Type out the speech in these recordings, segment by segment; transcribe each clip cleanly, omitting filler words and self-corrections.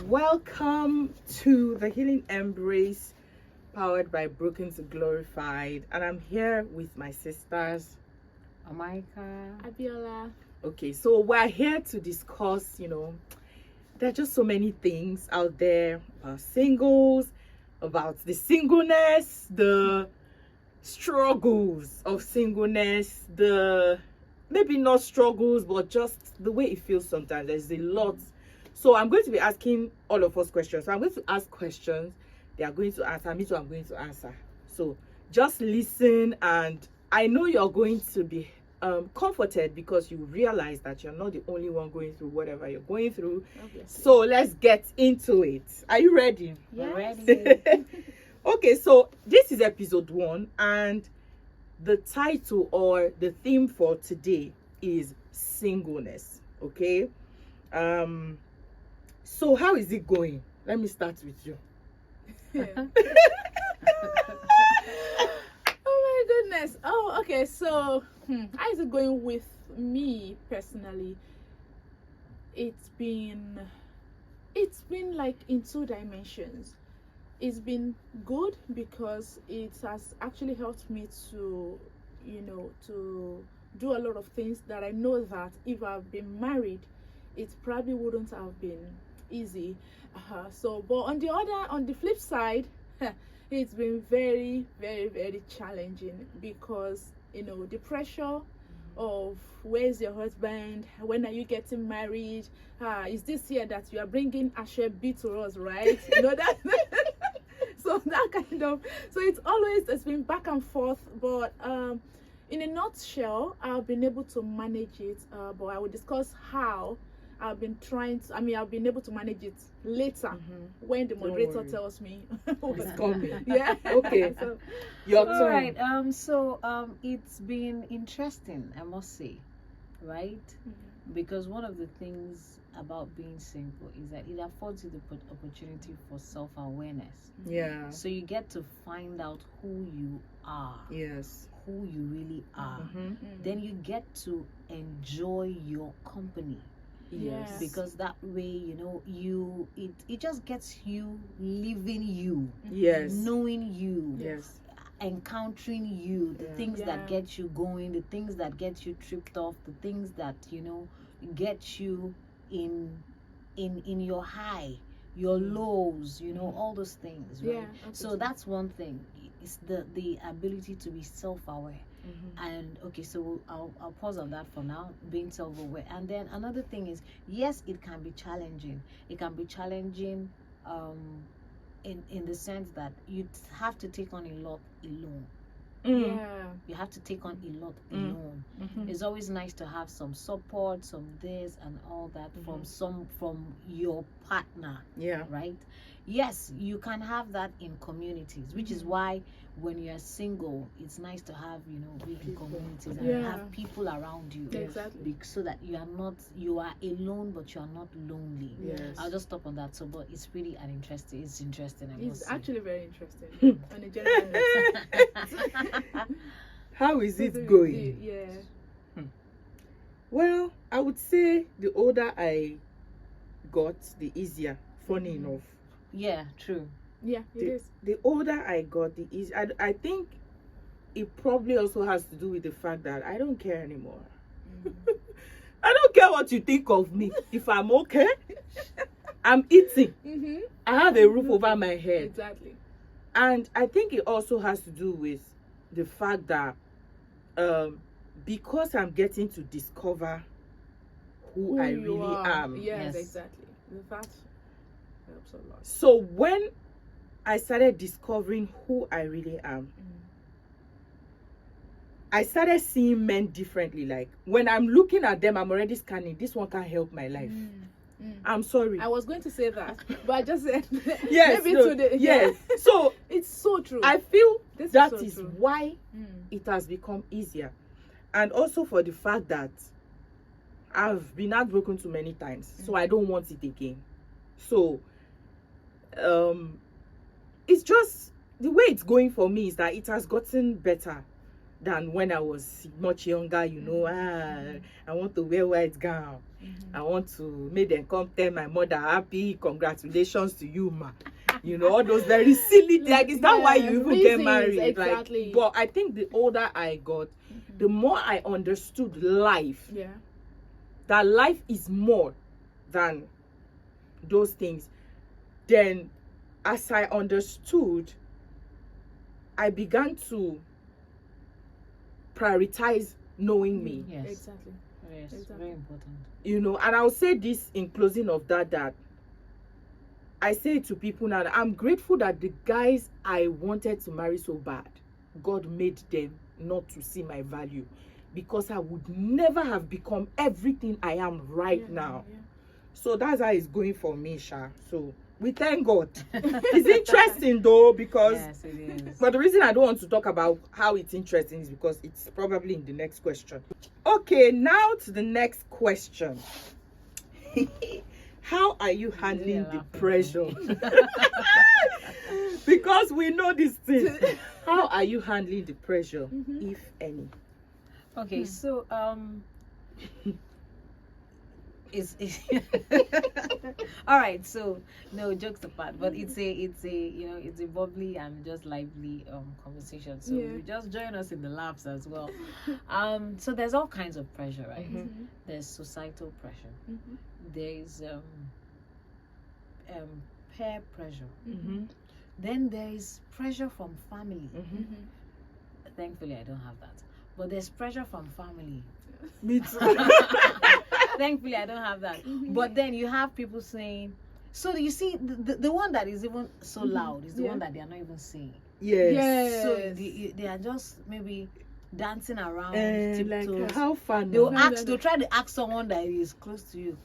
Welcome to the Healing Embrace, powered by Broken to Glorified, and I'm here with my sisters, AMAEKA. Abiola. Okay, so we're here to discuss, there are just so many things out there about singles, about the singleness, the struggles of singleness, the maybe not struggles, but just the way it feels sometimes. There's a lot. So I'm going to be asking all of us questions. So I'm going to ask questions. They are going to answer. Me too, I'm going to answer. So just listen, and I know you're going to be comforted because you realize that you're not the only one going through whatever you're going through. Obviously. So let's get into it. Are you ready? Yes. Ready? Okay, so this is episode 1, and the title or the theme for today is singleness. Okay. So how is it going? Let me start with you. Oh my goodness. Oh, okay. So, how is it going with me personally? It's been like in 2 dimensions. It's been good because it has actually helped me to, to do a lot of things that I know that if I've been married, it probably wouldn't have been easy. But on the flip side, it's been very, very, very challenging because the pressure of where's your husband, when are you getting married, is this year that you are bringing Ashwebi to us, right? That so that kind of, so it's been back and forth, but in a nutshell, I've been able to manage it, but I will discuss how I've been able to manage it later when the moderator tells me It's coming. yeah. Okay. So, Your All turn. right. It's been interesting, I must say, right? Because one of the things about being single is that it affords you the opportunity for self-awareness. Yeah. So you get to find out who you are, Yes. who you really are. Then Then you get to enjoy your company. yes. Because that way, it just gets you living you, Yes. knowing you, Yes. encountering you, the Yeah. things Yeah. that get you going, the things that get you tripped off, the things that get you in your high, your lows, all those things, right? Yeah, So obviously. that's one thing. It's the ability to be self-aware. And okay, so I'll pause on that for now, being self-aware. And then another thing is, yes, it can be challenging. It can be challenging in the sense that you have to take on a lot alone. Yeah. You have to take on a lot alone. It's always nice to have some support, some this and all that from your partner, Yeah. right? Yes, you can have that in communities, which is why when you're single, it's nice to have be in communities and Yeah. have people around you. Exactly. So that you are alone, but you are not lonely. Yes. I'll just stop on that. So, but it's really it's interesting. I must It's say. actually very interesting on a general note. How is it going? Yeah. Well, I would say the older I got, the easier. Funny enough. Yeah, true. Yeah, it is. The older I got, the easier. I think it probably also has to do with the fact that I don't care anymore. I don't care what you think of me. If I'm okay, I'm eating. I have a roof over my head. Exactly. And I think it also has to do with the fact that because I'm getting to discover who I you really are. am. Yes, Yes. exactly. That helps a lot. So when I started discovering who I really am, I started seeing men differently. Like when I'm looking at them, I'm already scanning. This one can't help my life. I'm sorry. I was going to say that, but I just said Yes. maybe No, today. yes. So It's so true. I feel This that so is true. why Mm. it has become easier, and also for the fact that I've been heartbroken too many times, so I don't want it again. So it's just the way it's going for me is that it has gotten better. than when I was much younger. You know, I want to wear white gown. I want to make them come tell my mother, happy congratulations to you, ma. You know, all those very silly things. Like, is that why you even get married? Exactly. Like, but I think the older I got, the more I understood life. Yeah. That life is more than those things. Then, as I understood, I began to prioritize knowing me. Yes. Exactly. Yes. Exactly. Very important. You know, and I'll say this in closing of that I say to people now that I'm grateful that the guys I wanted to marry so bad, God made them not to see my value, because I would never have become everything I am right now. Yeah. So that's how it's going for me, Sha. So we thank God. It's interesting though, because Yes, it is. but the reason I don't want to talk about how it's interesting is because it's probably in the next question. Okay, now to the next question. How are you handling the pressure? Because we know this thing. How are you handling the pressure, if any? Okay, so it's all right. So no, jokes apart, but it's a you know, it's a bubbly and just lively conversation. So you just join us in the laughs as well. So there's all kinds of pressure, right? There's societal pressure. There's peer pressure. Then there is pressure from family. Thankfully, I don't have that. But there's pressure from family. Me too. Thankfully, I don't have that. But then you have people saying, so you see, the one that is even so loud is the one that they are not even saying. Yes. So they are just maybe dancing around, like, tiptoes. how far now? They'll try to ask someone that is close to you,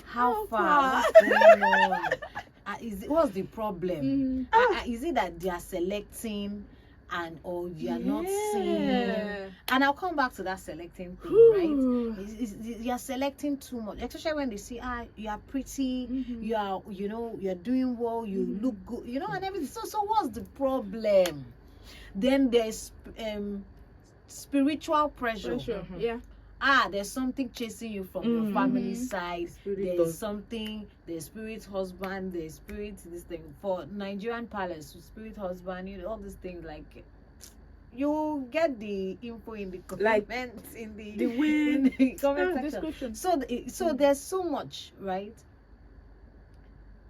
how far? What's going on? What's the problem? Is it that they are selecting and or you are not seeing? And I'll come back to that selecting thing, right? You are selecting too much, especially when they see, you are pretty, you are, you know, you are doing well, you look good, you know, and everything. So what's the problem? Then there's spiritual pressure. There's something chasing you from your family side. There's something, there's spirit husband, there's spirit this thing. For Nigerian palace, spirit husband, you know, all these things, like you get the info in the comments, in the comment section. So there's so much, right?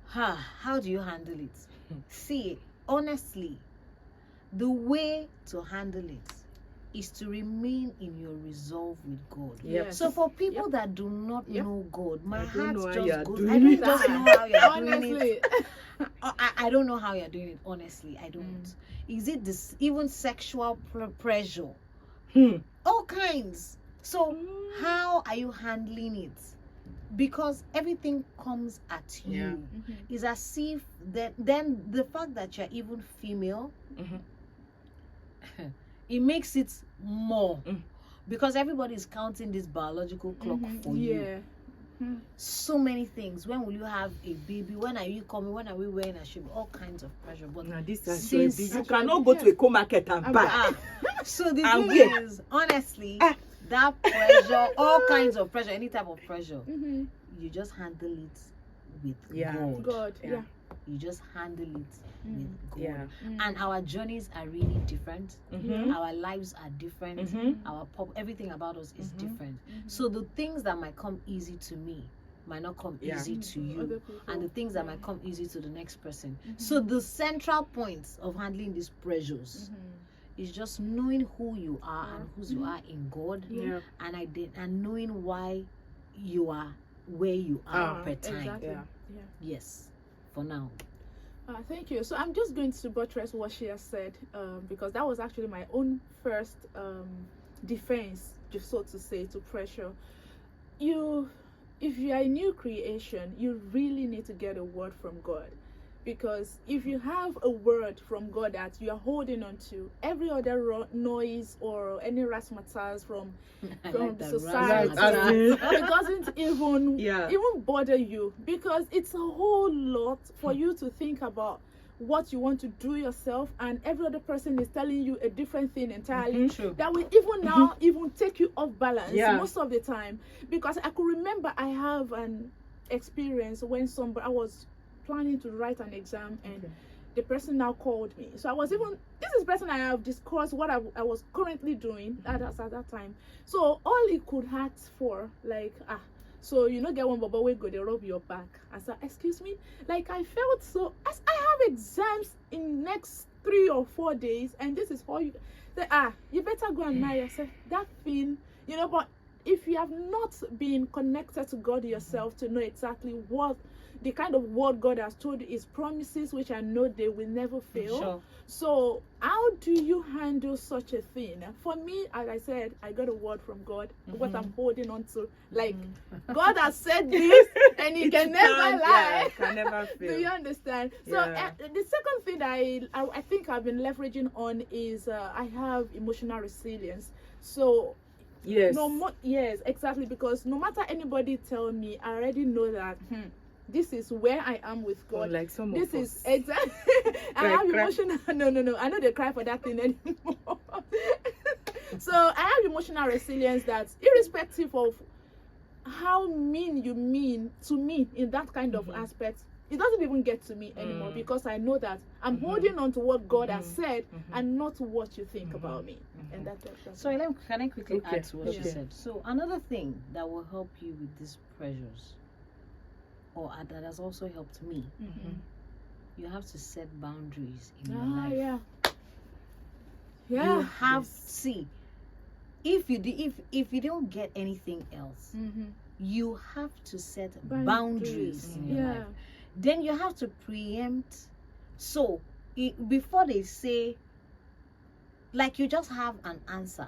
How do you handle it? See, honestly, the way to handle it is to remain in your resolve with God. So for people that do not know God, my heart just goes, I don't just know how you're doing it. I don't know how you're doing it, honestly. I don't. Is it this even sexual pressure? All kinds. So how are you handling it? Because everything comes at you. It's as if then the fact that you're even female, it makes it more, because everybody is counting this biological clock for you. So many things. When will you have a baby? When are you coming? When are we wearing a shape? All kinds of pressure. But now this is you cannot go to a co-market and buy. So the thing is, honestly, that pressure, all kinds of pressure, any type of pressure, you just handle it with God. You just handle it with God. And our journeys are really different. Our lives are different. Everything about us is different. So the things that might come easy to me might not come easy to you, and the things that might come easy to the next person. So the central points of handling these pressures is just knowing who you are and whose you are in God, and knowing why you are where you are per time. Yes, for now. Thank you. So I'm just going to buttress what she has said, because that was actually my own first defense, just so to say, to pressure. If you are a new creation, you really need to get a word from God, because if you have a word from God that you are holding on to, every other noise or any razzmatazz from the society, it doesn't even bother you, because it's a whole lot for you to think about what you want to do yourself, and every other person is telling you a different thing entirely, True. that will even now even take you off balance most of the time. Because I could remember I have an experience when I was planning to write an exam, and the person now called me. So I was even, this is the person I have discussed what I was currently doing at that time. So all he could ask for, like, so you know, get one baba we go, they rub your back. I said, excuse me, like, I felt so, as I have exams in next 3 or 4 days, and this is for you. Say, you better go and marry. I said, that thing, you know, but if you have not been connected to God yourself to know exactly what the kind of word God has told you, his promises, which I know they will never fail. Sure. So how do you handle such a thing? For me, as I said, I got a word from God, what I'm holding on to. Like, God has said this, and he can never lie. Can never fail. Do you understand? So the second thing I think I've been leveraging on is I have emotional resilience. So yes, yes, exactly, because no matter anybody tell me, I already know that this is where I am with God. Like some this of is us. exactly. I have emotional. No. I know they cry for that thing anymore. So I have emotional resilience that, irrespective of how mean you mean to me in that kind of aspect, it doesn't even get to me anymore, because I know that I'm holding on to what God has said and not what you think about me. And that's So can I quickly add to what Okay. she said? So another thing that will help you with these pressures, or that has also helped me, you have to set boundaries in your life. Yeah. You have see, if you don't get anything else, you have to set boundaries in your life. Then you have to preempt. So before they say, like, you just have an answer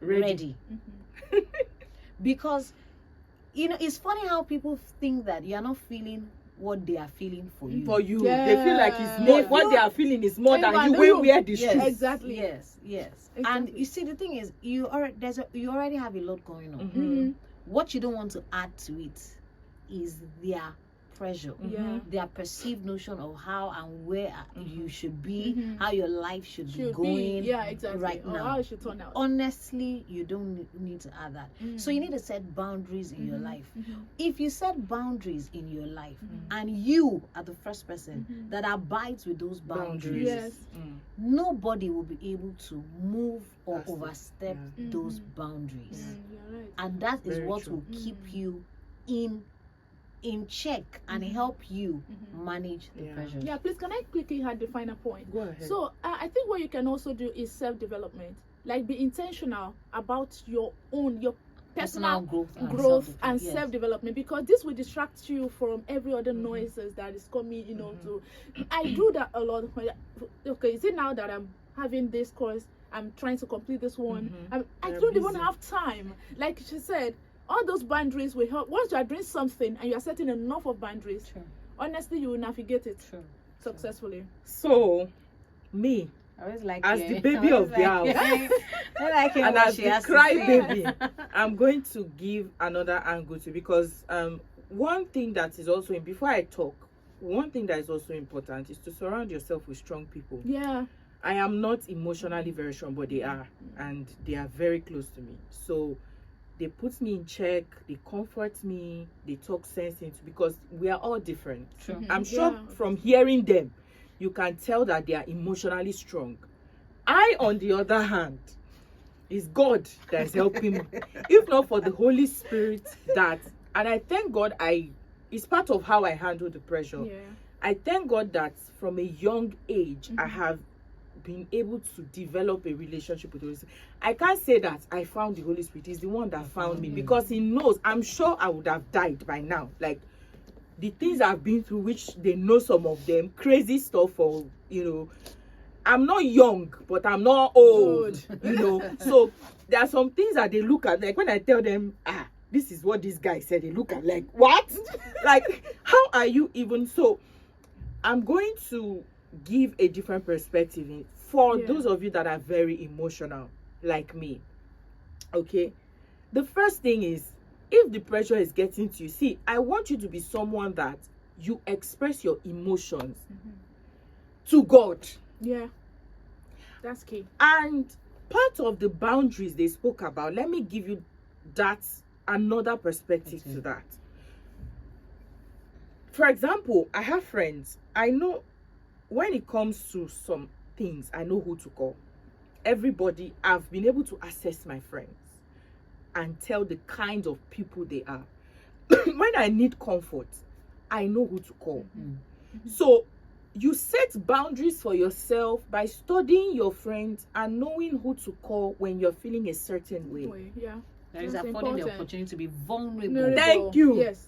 ready. Because you know, it's funny how people think that you're not feeling what they are feeling for you. For you, they feel like it's more. What they are feeling is more than you. When wear the shoes. Exactly. Yes. Exactly. And you see, the thing is, you already have a lot going on. What you don't want to add to it is their pressure, their perceived notion of how and where you should be, how your life should be going right now. How it should turn out. Honestly, you don't need to add that. So you need to set boundaries in your life. If you set boundaries in your life, and you are the first person that abides with those boundaries, nobody will be able to move or overstep those boundaries. You're right. And that is Very what true. will keep you in check and help you manage the pressures. Yeah, please, can I quickly add the final point? Go ahead. So I think what you can also do is self-development. Like, be intentional about your personal growth and self-development, because this will distract you from every other noises that is coming, you know. To I do that a lot. Okay, is it now that I'm having this course, I'm trying to complete this one, I don't even have time. Like she said, all those boundaries will help. Once you are doing something and you are setting enough of boundaries, honestly, you will navigate it successfully. So, me, I always like as the baby of the house, and as the cry baby, I'm going to give another angle to, because one thing that is also, before I talk, one thing that is also important is to surround yourself with strong people. Yeah. I am not emotionally very strong, but they are, and they are very close to me. So they put me in check, they comfort me, they talk sense into, because we are all different. I'm sure from hearing them, you can tell that they are emotionally strong. I, on the other hand, is God that is helping me. If not for the Holy Spirit, and I thank God, it's part of how I handle the pressure. I thank God that from a young age, I have been able to develop a relationship with the Holy Spirit. I can't say that I found the Holy Spirit. He's the one that found me, because he knows. I'm sure I would have died by now. Like, the things I've been through, which they know some of them, crazy stuff, or, you know, I'm not young, but I'm not old, you know. So there are some things that they look at, like when I tell them, this is what this guy said, they look at like, what? Like, how are you even? So I'm going to give a different perspective for those of you that are very emotional like me. Okay, the first thing is, if the pressure is getting to you, see, I want you to be someone that you express your emotions. to God. Yeah. That's key. And part of the boundaries they spoke about, let me give you that another perspective to that. For example, I have friends. I know when it comes to some things, I know who to call. Everybody, I've been able to assess my friends and tell the kind of people they are. When I need comfort, I know who to call. So you set boundaries for yourself by studying your friends and knowing who to call when you're feeling a certain way. Yeah. That is That's affording the important. opportunity to be vulnerable. Vulnerable. Thank you. Yes.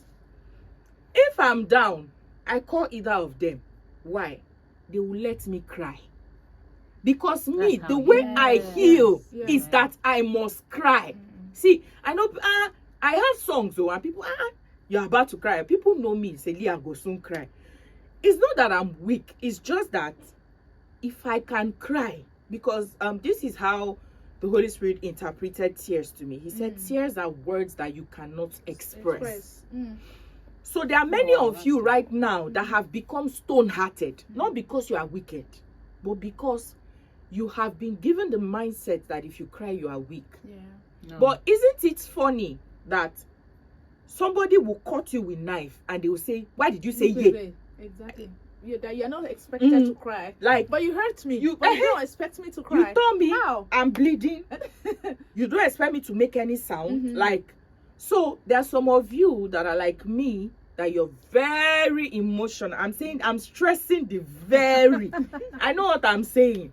If I'm down, I call either of them. Why? They will let me cry. Because me, That's the how- way I yes, heal yes. is that I must cry. See, I know I have songs though, and people, you're about to cry. People know me, say, Leah, go soon cry. It's not that I'm weak. It's just that if I can cry, because this is how the Holy Spirit interpreted tears to me. He said, tears are words that you cannot express. So there are many of you right now that have become stone-hearted, not because you are wicked, but because you have been given the mindset that if you cry, you are weak. Yeah. No. But isn't it funny that somebody will cut you with knife and they will say, why did you say yeah? Exactly. That you're not expected to cry. Like, But you hurt me. you- But you don't expect me to cry. you told me How? I'm bleeding. You don't expect me to make any sound. Like, so there are some of you that are like me, that you're very emotional. I'm saying, I'm stressing the very. I know what I'm saying,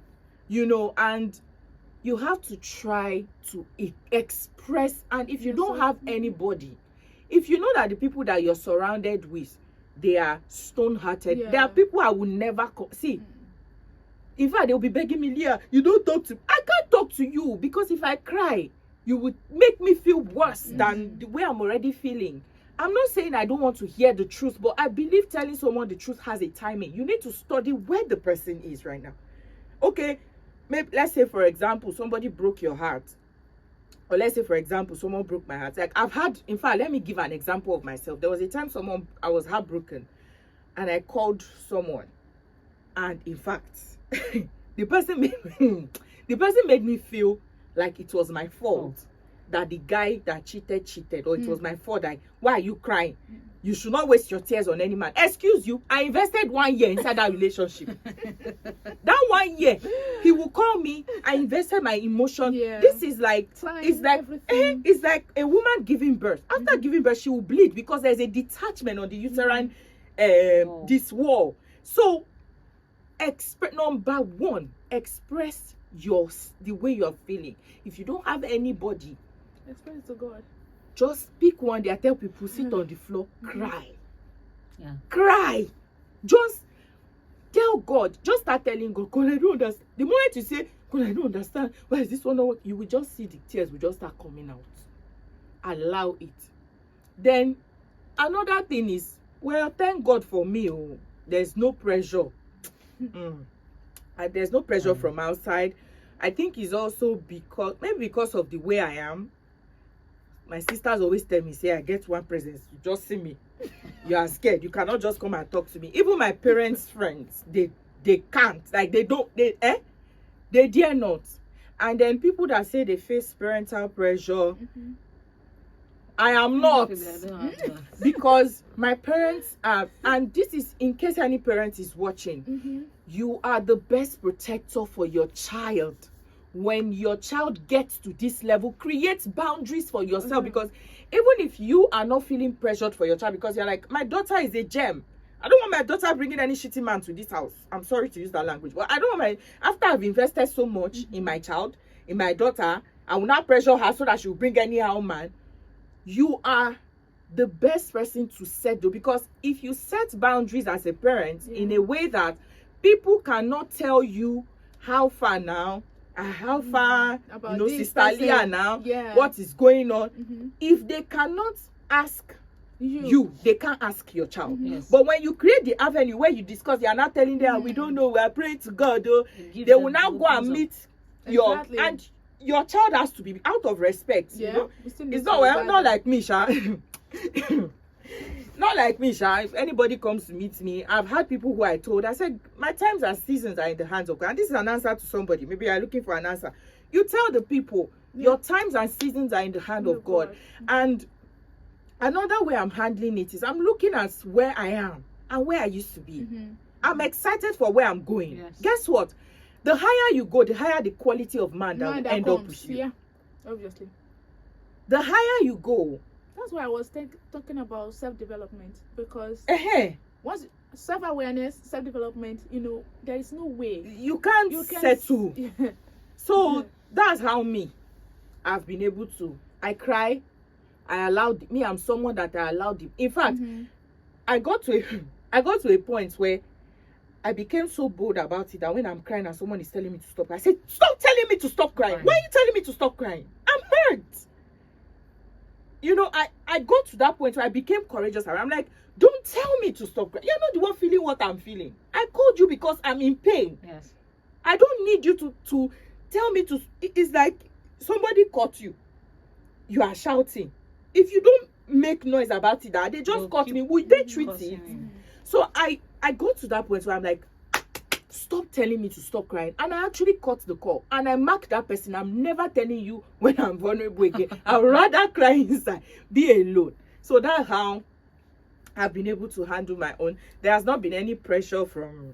you know, and you have to try to express. And if you Yes, don't sir. have anybody, if you know that the people that you're surrounded with, they are stone-hearted, Yeah. there are people I will never see. In fact, they'll be begging me, Leah, you don't talk to me. I can't talk to you because if I cry, you would make me feel worse than the way I'm already feeling. I'm not saying I don't want to hear the truth, but I believe telling someone the truth has a timing. You need to study where the person is right now. Okay, maybe let's say, for example, somebody broke your heart. Or let's say, for example, someone broke my heart. Like I've had, in fact, let me give an example of myself. There was a time I was heartbroken and I called someone. And in fact, the person made me feel like it was my fault that the guy that cheated, or it was my fault that, why are you crying? You should not waste your tears on any man. Excuse you, I invested 1 year inside that relationship. That 1 year, he will call me, I invested my emotion. Yeah. This is like, Time, it's like, everything. it's like a woman giving birth. After giving birth, she will bleed because there's a detachment on the uterine, this wall. So, number one, express the way you're feeling. If you don't have anybody, Explain it to God. just pick one day. I tell people, sit on the floor, cry. Yeah. Cry. Just tell God. Just start telling God, God, I don't understand. The moment you say, God, I don't understand, why is this one not working? You will just see the tears will just start coming out. Allow it. Then another thing is, well, thank God for me. Oh, there's no pressure. There's no pressure from outside. I think it's also because of the way I am. My sisters always tell me, say, I get one presence, you just see me, you are scared, you cannot just come and talk to me. Even my parents' friends, they can't, like they dare not. And then people that say they face parental pressure, I am not, because my parents are, and this is in case any parent is watching, you are the best protector for your child. When your child gets to this level, create boundaries for yourself, because even if you are not feeling pressured for your child, because you're like, my daughter is a gem, I don't want my daughter bringing any shitty man to this house. I'm sorry to use that language, but I don't want after I've invested so much in my child, in my daughter, I will not pressure her so that she will bring anyhow man. You are the best person to set though, because if you set boundaries as a parent in a way that people cannot tell you how far now, how far, About you know, this Sister person. Leah now, Yeah. what is going on. If they cannot ask you, they can't ask your child. Yes. But when you create the avenue where you discuss, you are not telling them, we don't know, we are praying to God, though, Give they will them now the go and options of- meet Exactly. and your child has to be out of respect. Yeah. You know? We still need It's to not be well, bad. not like me, Sha. not like me, Sha. If anybody comes to meet me, I've had people who I told, I said, my times and seasons are in the hands of God. And this is an answer to somebody. Maybe you're looking for an answer. You tell the people, your times and seasons are in the hand of God. And another way I'm handling it is I'm looking at where I am and where I used to be. I'm excited for where I'm going. Yes. Guess what? The higher you go, the higher the quality of man that will end up with you. Yeah, obviously. The higher you go. That's why I was talking about self-development, because once self-awareness, self-development, you know, there is no way you can't settle. So that's how I've been able to. I cry. I'm someone that I allowed him. In fact, I got to a point where I became so bold about it that when I'm crying and someone is telling me to stop, I said, stop telling me to stop crying. Why are you telling me to stop crying? I'm hurt. You know, I got to that point where I became courageous. I'm like, don't tell me to stop crying. You're not the one feeling what I'm feeling. I called you because I'm in pain. Yes. I don't need you to tell me to. It's like somebody caught you. You are shouting. If you don't make noise about it, that they just caught me, would they treat it? So I got to that point where I'm like, stop telling me to stop crying. And I actually cut the call. And I marked that person. I'm never telling you when I'm vulnerable again. I'd rather cry inside, be alone. So that's how I've been able to handle my own. There has not been any pressure from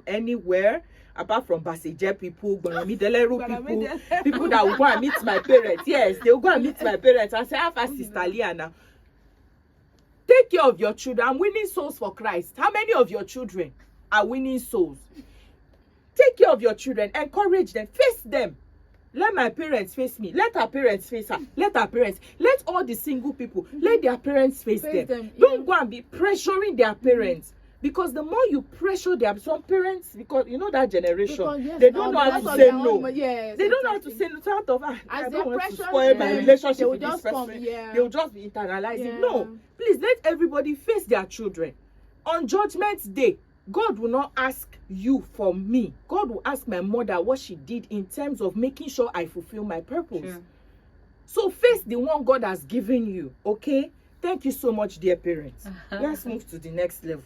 anywhere, apart from Baseje people, people that will go and meet my parents. Yes, they'll go and meet my parents and say, "Have a sister Liana. Take care of your children. I'm winning souls for Christ." How many of your children are winning souls? Take care of your children. Encourage them. Face them. Let my parents face me. Let our parents face her. Let all the single people, let their parents face them. Don't go and be pressuring their parents. Because the more you pressure some parents, because you know that generation, they don't know how to say no. They don't know how to say no. Out of I don't want to spoil my relationship with this person. They'll just be internalizing. No, please let everybody face their children. On Judgment Day, God will not ask you for me. God will ask my mother what she did in terms of making sure I fulfill my purpose. Sure. So face the one God has given you. Okay? Thank you so much, dear parents. Let's move to the next level.